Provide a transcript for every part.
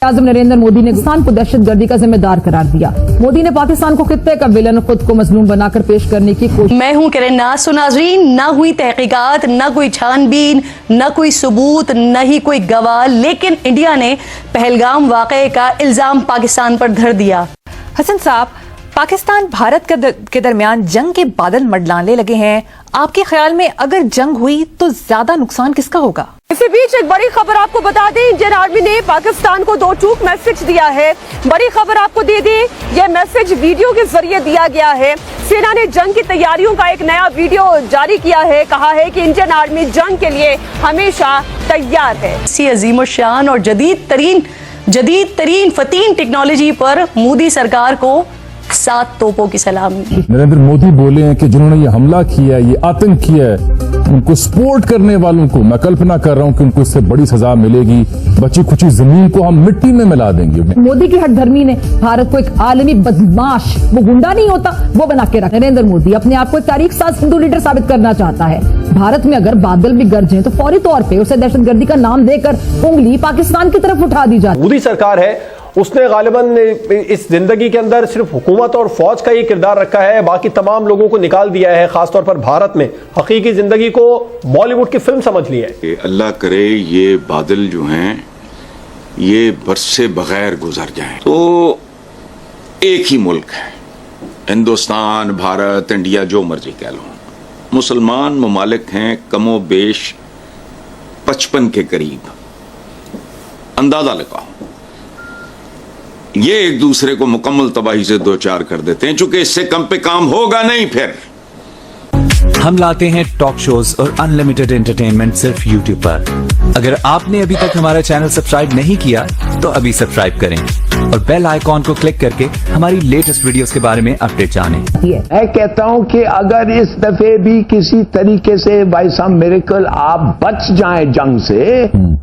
आज़म नरेंद्र मोदी ने पाकिस्तान को दहशतगर्दी का जिम्मेदार करार दिया। मोदी ने पाकिस्तान को खित्ते का विलन खुद को मजलूम बनाकर पेश करने की कोशिश। मैं हूं किरण नाज़। नाज़रीन, न हुई तहकीकात, न कोई छानबीन, न कोई सबूत, न ही कोई गवाह, लेकिन इंडिया ने पहलगाम वाक़े का इल्जाम पाकिस्तान पर धर दिया। हसन साहब, पाकिस्तान भारत के दरमियान जंग के बादल मंडलाने लगे हैं। आपके ख्याल में अगर जंग हुई तो ज्यादा नुकसान किसका होगा? इसी बीच एक बड़ी खबर आपको बता दें, इंडियन आर्मी ने पाकिस्तान को दो टूक मैसेज दिया है। बड़ी खबर आपको दे दें, यह मैसेज वीडियो के जरिए दिया गया है। सेना ने जंग की तैयारियों का एक नया वीडियो जारी किया है। कहा है कि इंडियन आर्मी जंग के लिए हमेशा तैयार है। इसी अजीम शान और जदीद तरीन फतीन टेक्नोलॉजी पर मोदी सरकार को 7 तोपों की सलामी। नरेंद्र मोदी बोले हैं कि जिन्होंने ये हमला किया है, ये आतंक किया है, उनको सपोर्ट करने वालों को मैं कल्पना कर रहा हूं कि उनको इससे बड़ी सजा मिलेगी। बची खुची जमीन को हम मिट्टी में मिला देंगे। मोदी की हठधर्मी ने भारत को एक आलमी बदमाश, वो गुंडा नहीं होता, वो बना के रखा। नरेंद्र मोदी अपने आप को एक तारीख साज हिंदू लीडर साबित करना चाहता है। भारत में अगर बादल भी गरजें तो फौरी तौर पे उसे दहशतगर्दी का नाम देकर उंगली पाकिस्तान की तरफ उठा दी जाती। मोदी सरकार है, उसने गालिबन इस जिंदगी के अंदर सिर्फ हुकूमत और फौज का ही किरदार रखा है, बाकी तमाम लोगों को निकाल दिया है। खासतौर पर भारत में हकीकी जिंदगी को बॉलीवुड की फिल्म समझ ली है। अल्लाह करे ये बादल जो हैं ये बरसे बगैर गुजर जाएं। तो एक ही मुल्क है, हिंदुस्तान, भारत, इंडिया, जो मर्जी कह लो। मुसलमान ममालिक हैं कमो बेश 55 के करीब, अंदाजा लगाओ। ये एक दूसरे को मुकम्मल तबाही से दो चार कर देते हैं, चूंकि इससे कम पे काम होगा नहीं। फिर हम लाते हैं टॉक शोज और अनलिमिटेड एंटरटेनमेंट सिर्फ YouTube पर। अगर आपने अभी तक हमारा चैनल सब्सक्राइब नहीं किया तो अभी सब्सक्राइब करें और बेल आइकॉन को क्लिक करके हमारी लेटेस्ट वीडियोस के बारे में अपडेट जानें। मैं कहता हूं कि अगर इस दफे भी किसी तरीके से बाय सम मिरेकल आप बच जाएं जंग से,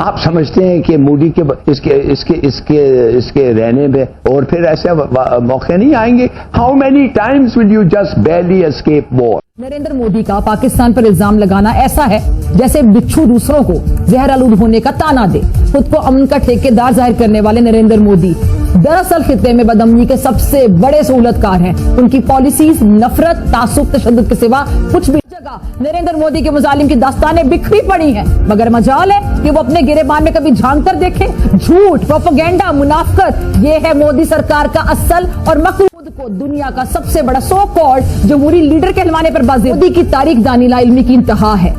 आप समझते हैं कि मोदी के इसके रहने में और फिर ऐसे मौके नहीं आएंगे? How many times will you just बैरली escape war? Narendra Modi का पाकिस्तान पर इल्जाम लगाना ऐसा है जैसे बिच्छू दूसरों को जहर आलूद होने का ताना दे। खुद को अमन का ठेकेदार जाहिर करने वाले नरेंद्र मोदी दरअसल खित्ते में बदअमनी के सबसे बड़े सहूलतकार हैं। उनकी पॉलिसीज नफरत, तासुब, तशद्दुद के सिवा कुछ भी जगह नरेंद्र मोदी के मुजालिम की दास्तानें बिखरी पड़ी हैं। मगर मजाल है कि वो अपने गिरेबान में कभी झांक कर देखे। झूठ, प्रोपेगेंडा, मुनाफकत, ये है मोदी सरकार का असल और मकरूद को दुनिया का सबसे बड़ा सो कॉल्ड जमहूरी लीडर कहलवाने पर बाज़ी। मोदी की तारीख दानिला इल्मी की इंतहा है।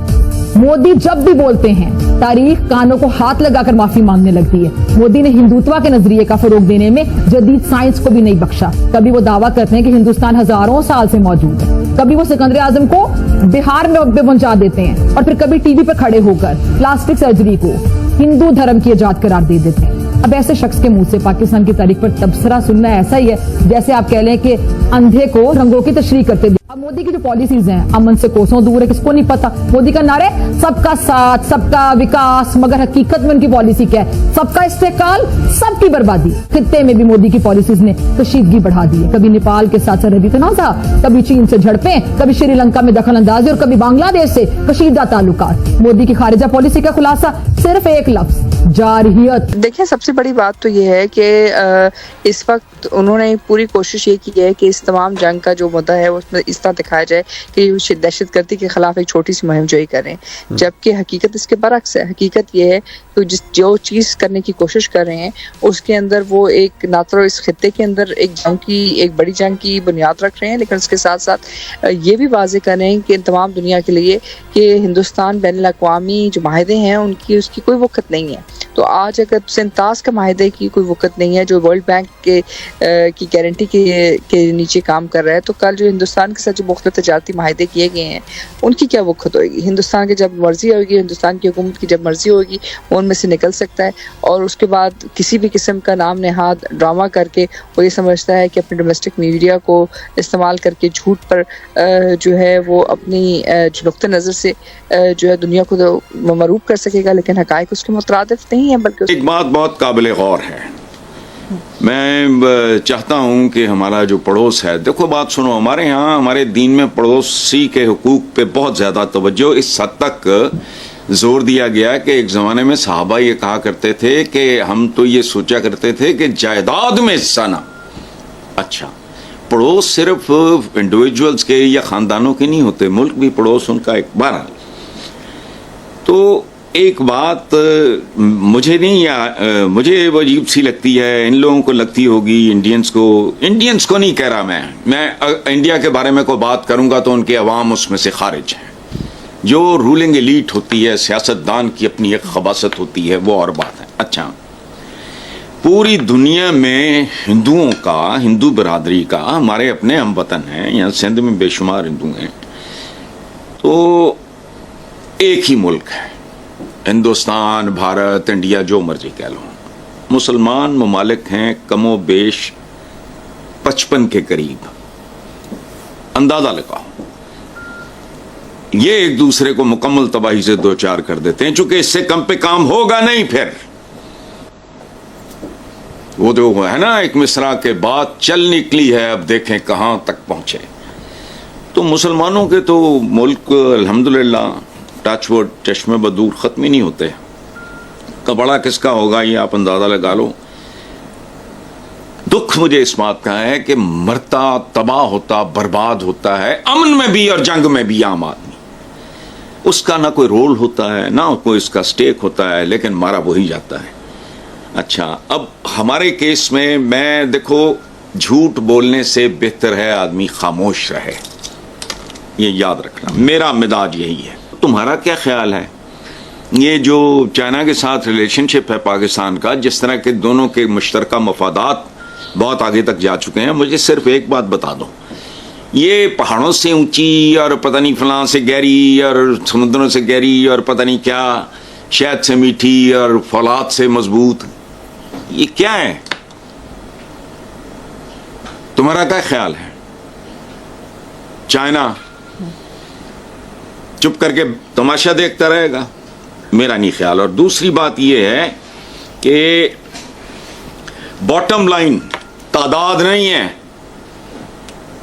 मोदी जब भी बोलते हैं तारीख कानों को हाथ लगाकर माफी मांगने लगती है। मोदी ने हिंदुत्व के नजरिए का फरोग देने में जदीद साइंस को भी नहीं बख्शा। कभी वो दावा करते हैं कि हिंदुस्तान हजारों साल से मौजूद है, कभी वो सिकंदर आजम को बिहार में पहुंचा देते हैं और फिर कभी टीवी पर खड़े होकर प्लास्टिक सर्जरी को हिंदू धर्म की इजाद करार दे देते हैं। अब ऐसे शख्स के मुंह से पाकिस्तान की तारीख पर तबसरा सुनना ऐसा ही है जैसे आप कह लें कि अंधे को रंगों की तशरीह करते। अब मोदी की जो पॉलिसीज हैं अमन से कोसों दूर है, किसको नहीं पता। मोदी का नारे सबका साथ, सबका विकास, मगर हकीकत में उनकी पॉलिसी क्या है? सबका इस्तेकाल, सबकी बर्बादी। खित्ते में भी मोदी की पॉलिसीज ने कशीदगी बढ़ा दी है। कभी नेपाल के साथ सरहदी तनाजा, कभी चीन से झड़पें, कभी श्रीलंका में दखल अंदाजी और कभी बांग्लादेश से कशीदा ताल्लुकात। मोदी की खारिजा पॉलिसी का खुलासा सिर्फ एक लफ्ज, जारहियत। देखिए, सबसे बड़ी बात तो ये है कि इस वक्त उन्होंने पूरी कोशिश ये की है कि इस तमाम जंग का जो मुद्दा है उसमें इस तरह दिखाया जाए कि दहशतगर्दी के खिलाफ एक छोटी सी मुहिम जोई करें, जबकि हकीकत इसके बरक्स है। हकीकत ये है तो जो चीज़ करने की कोशिश कर रहे हैं उसके अंदर वो एक ना तो इस खित्ते के अंदर एक बड़ी जंग की बुनियाद रख रहे हैं, लेकिन उसके साथ साथ ये भी वाज़ेह कर रहे हैं कि तमाम दुनिया के लिए कि हिंदुस्तान बैनुल-अक़वामी जो माहिदे हैं उसकी कोई वक़्त नहीं है। तो आज अगर सिंतास के माहिदे की कोई वक़्त नहीं है जो वर्ल्ड बैंक की गारंटी के नीचे काम कर रहा है, तो कल जो हिंदुस्तान के साथ जो मुख्तलिफ तजारती माहिदे किए गए हैं उनकी क्या वक़्त होगी? हिंदुस्तान की जब मर्जी होगी, हिंदुस्तान की हुकूमत की जब मर्जी होगी वो उनमें से निकल सकता है और उसके बाद किसी भी किस्म का नाम नेहाद ड्रामा करके वो ये समझता है कि अपने डोमेस्टिक मीडिया को इस्तेमाल करके झूठ पर जो है वो अपनी जो नुक्ते नज़र से जो है दुनिया को मरूब कर सकेगा, लेकिन हक़ाइक़ उसके मुतरादिफ नहीं है। बल्कि एक बात बहुत काबिल गौर है, मैं चाहता हूं कि हमारा जो पड़ोस है, देखो बात सुनो, हमारे यहाँ हमारे दीन में पड़ोसी के हुकूक पे बहुत ज़्यादा तवज्जो, इस हद तक जोर दिया गया कि एक जमाने में साहबा ये कहा करते थे कि हम तो ये सोचा करते थे कि जायदाद में हिस्सा ना। अच्छा, पड़ोस सिर्फ इंडिविजुअल्स के या खानदानों के नहीं होते, मुल्क भी पड़ोस उनका एक बार। तो एक बात मुझे नहीं मुझे वो अजीब सी लगती है, इन लोगों को लगती होगी, इंडियंस को नहीं कह रहा मैं इंडिया के बारे में कोई बात करूंगा तो उनके अवाम उसमें से खारिज हैं। जो रूलिंग एलीट होती है, सियासतदान की अपनी एक खबासत होती है, वो और बात है। अच्छा, पूरी दुनिया में हिंदुओं का, हिंदू बिरादरी का, हमारे अपने हम वतन हैं, यहाँ सिंध में बेशुमार हिंदू हैं, तो एक ही मुल्क है हिंदुस्तान, भारत, इंडिया, जो मर्जी कह लो। मुसलमान ममालिक हैं कमो बेश 55 के करीब, अंदाजा लगाओ। ये एक दूसरे को मुकम्मल तबाही से दो चार कर देते हैं, चूंकि इससे कम पे काम होगा नहीं। फिर वो जो है ना, एक मिसरा के बाद चल निकली है, अब देखें कहां तक पहुंचे। तो मुसलमानों के तो मुल्क अल्हम्दुलिल्लाह टचवुड चश्मे बदूर खत्म ही नहीं होते। कबड़ा किसका होगा ये आप अंदाजा लगा लो। दुख मुझे इस बात का है कि मरता, तबाह होता, बर्बाद होता है, अमन में भी और जंग में भी आम आदमी। उसका ना कोई रोल होता है, ना कोई इसका स्टेक होता है, लेकिन मारा वही जाता है। अच्छा, अब हमारे केस में मैं देखो, झूठ बोलने से बेहतर है आदमी खामोश रहे, ये याद रखना, मेरा मिजाज यही है। तुम्हारा क्या ख्याल है? ये जो चाइना के साथ रिलेशनशिप है पाकिस्तान का, जिस तरह के दोनों के मुश्तरका मफादात बहुत आगे तक जा चुके हैं, मुझे सिर्फ एक बात बता दो, ये पहाड़ों से ऊंची और पता नहीं फलां से गहरी और समुद्रों से गहरी और पता नहीं क्या, शहद से मीठी और फौलाद से मजबूत, ये क्या है? तुम्हारा क्या ख्याल है? चाइना चुप करके तमाशा देखता रहेगा? मेरा नहीं ख्याल। और दूसरी बात यह है कि बॉटम लाइन तादाद नहीं है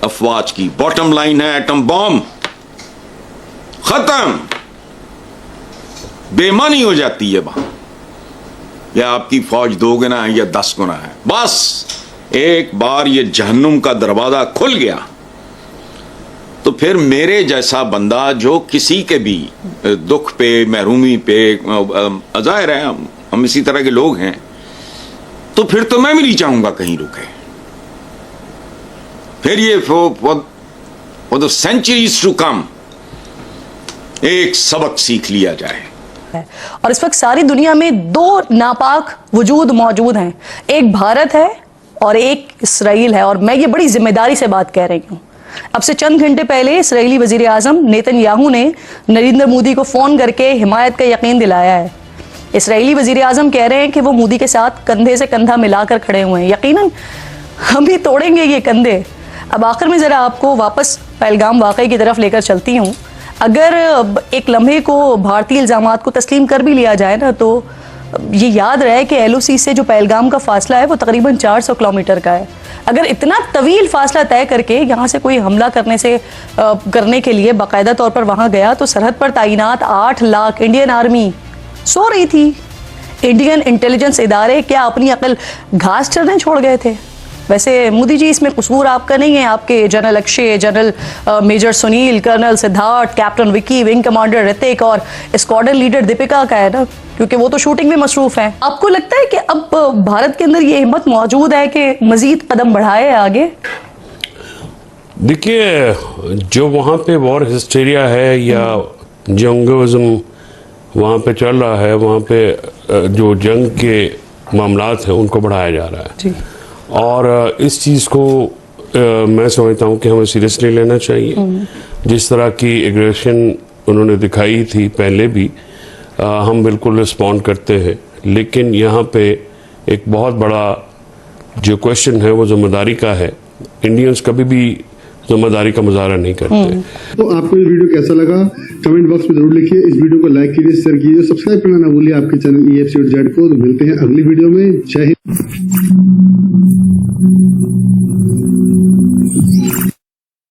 अफवाज की, बॉटम लाइन है एटम बॉम्ब। खत्म, बेईमानी हो जाती है वहां, या आपकी फौज 2 गुना है या 10 गुना है। बस एक बार ये जहन्नुम का दरवाजा खुल गया तो फिर मेरे जैसा बंदा जो किसी के भी दुख पे, महरूमी पे, ज़ाहिर है हम इसी तरह के लोग हैं, तो फिर तो मैं भी नहीं चाहूंगा कहीं रुके। फिर ये for the centuries to come एक सबक सीख लिया जाए। और इस वक्त सारी दुनिया में 2 नापाक वजूद मौजूद हैं, एक भारत है और एक इसराइल है। और मैं ये बड़ी जिम्मेदारी से बात कह रही हूँ। अब से चंद घंटे पहले इसराइली वजीर आजम नेतन्याहू ने नरेंद्र मोदी को फोन करके हिमायत का यकीन दिलाया है। इसराइली वजीर आजम कह रहे हैं कि वो मोदी के साथ कंधे से कंधा मिलाकर खड़े हुए हैं। यकीनन हम भी तोड़ेंगे ये कंधे। अब आखिर में जरा आपको वापस पहलगाम वाकई की तरफ लेकर चलती हूँ। अगर एक लम्हे को भारतीय इल्जामात को तस्लीम कर भी लिया जाए ना, तो ये याद रहे कि LOC से जो पहलगाम का फासला है वो तकरीबन 400 किलोमीटर का है। अगर इतना तवील फासला तय करके यहाँ से कोई हमला करने के लिए बाकायदा तौर पर वहां गया, तो सरहद पर तैनात 8 लाख इंडियन आर्मी सो रही थी। इंडियन इंटेलिजेंस इदारे क्या अपनी अकल घास चरने छोड़ गए थे? वैसे मोदी जी, इसमें कसूर आपका नहीं है, आपके general Akshay, general major Sunil, colonel Siddharth, captain Vicky, wing commander Hrithik और स्क्वाड्रन लीडर दीपिका का है ना, क्योंकि वो तो शूटिंग में मसरूफ हैं। आपको लगता है कि अब भारत के अंदर ये हिम्मत मौजूद है कि मजीद कदम बढ़ाए आगे? देखिए, जो वहाँ पे वॉर हिस्टीरिया है या जंगिज्म वहाँ पे चल रहा है, वहाँ पे जो जंग के मामलात हैं उनको बढ़ाया जा रहा है जी। और इस चीज़ को मैं समझता हूँ कि हमें सीरियसली लेना चाहिए। जिस तरह की एग्रेशन उन्होंने दिखाई थी पहले भी, हम बिल्कुल रिस्पॉन्ड करते हैं, लेकिन यहाँ पे एक बहुत बड़ा जो क्वेश्चन है वो जिम्मेदारी का है। इंडियंस कभी भी जिम्मेदारी का मुजाहरा नहीं करते। तो आपको ये वीडियो कैसा लगा कमेंट बॉक्स में जरूर लिखिए। इस वीडियो को लाइक कीजिए, शेयर कीजिए, सब्सक्राइब करना ना भूलिए आपके चैनल EFC.Z को। तो मिलते हैं अगली वीडियो में। जय हिंद।